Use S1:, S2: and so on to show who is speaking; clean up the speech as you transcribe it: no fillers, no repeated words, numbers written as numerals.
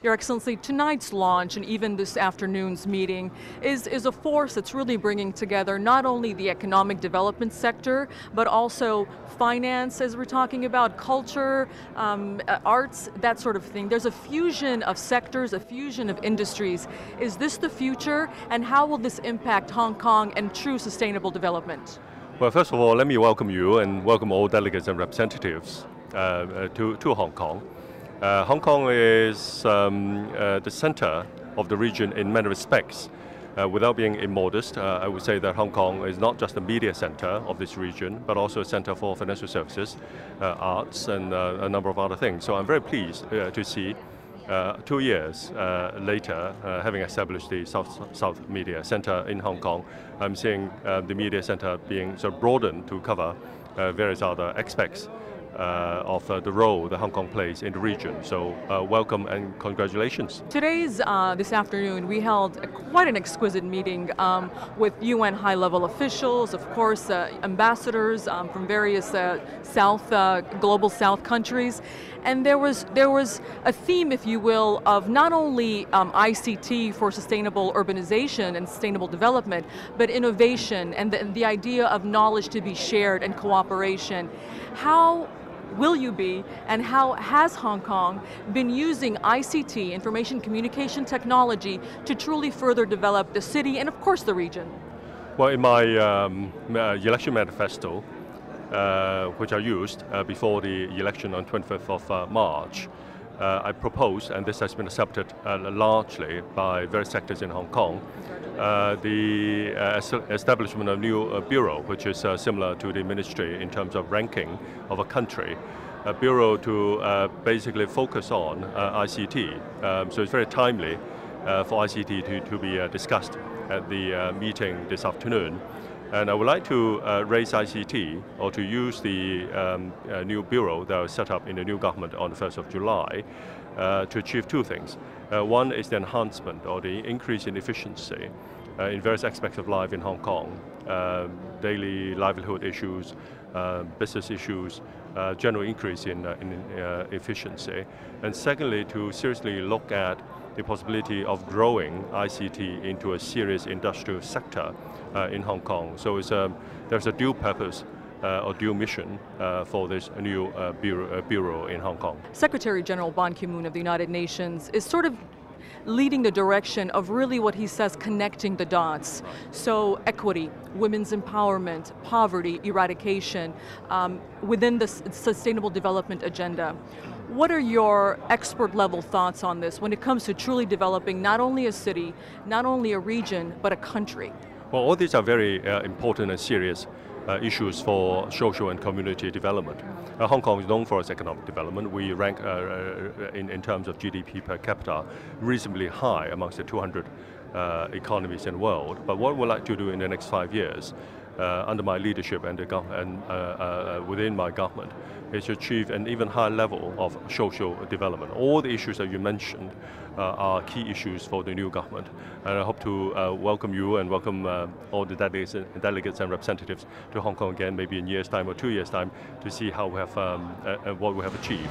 S1: Your Excellency, tonight's launch and even this afternoon's meeting is a force that's really bringing together not only the economic development sector, but also finance, as we're talking about, culture, arts, that sort of thing. There's a fusion of sectors, a fusion of industries. Is this the future, and how will this impact Hong Kong and true sustainable development?
S2: Well, first of all, let me welcome you and welcome all delegates and representatives to Hong Kong. Hong Kong is the center of the region in many respects. Without being immodest, I would say that Hong Kong is not just a media center of this region, but also a center for financial services, arts, and a number of other things. So I'm very pleased to see 2 years later, having established the South Media Center in Hong Kong, I'm seeing the media center being sort of broadened to cover various other aspects of the role that Hong Kong plays in the region. So welcome and congratulations.
S1: This afternoon, we held quite an exquisite meeting with UN high-level officials, of course, ambassadors from various global South countries. And there was a theme, if you will, of not only ICT for sustainable urbanization and sustainable development, but innovation and the idea of knowledge to be shared and cooperation. How will you be, and how has Hong Kong been using ICT, information communication technology, to truly further develop the city and of course the region?
S2: Well, in my election manifesto, which I used before the election on 25th of March, I proposed, and this has been accepted largely by various sectors in Hong Kong, the establishment of a new bureau, which is similar to the ministry in terms of ranking of a country. A bureau to basically focus on ICT. So it's very timely for ICT to be discussed at the meeting this afternoon. And I would like to raise ICT, or to use the new bureau that was set up in the new government on the 1st of July to achieve two things. One is the enhancement or the increase in efficiency in various aspects of life in Hong Kong, daily livelihood issues, business issues, general increase in efficiency. And secondly, to seriously look at the possibility of growing ICT into a serious industrial sector in Hong Kong. So there's a dual purpose or dual mission for this new bureau in Hong Kong.
S1: Secretary General Ban Ki-moon of the United Nations is sort of leading the direction of really what he says connecting the dots. So equity, women's empowerment, poverty eradication within the sustainable development agenda. What are your expert level thoughts on this when it comes to truly developing not only a city, not only a region, but a country?
S2: Well, all these are very important and serious issues for social and community development. Hong Kong is known for its economic development. We rank in terms of GDP per capita reasonably high amongst the 200 economies in the world. But what we'd like to do in the next 5 years under my leadership and within my government is to achieve an even higher level of social development. All the issues that you mentioned are key issues for the new government, and I hope to welcome you and welcome all the delegates and representatives to Hong Kong again, maybe in a year's time or 2 years' time, to see how we have what we have achieved.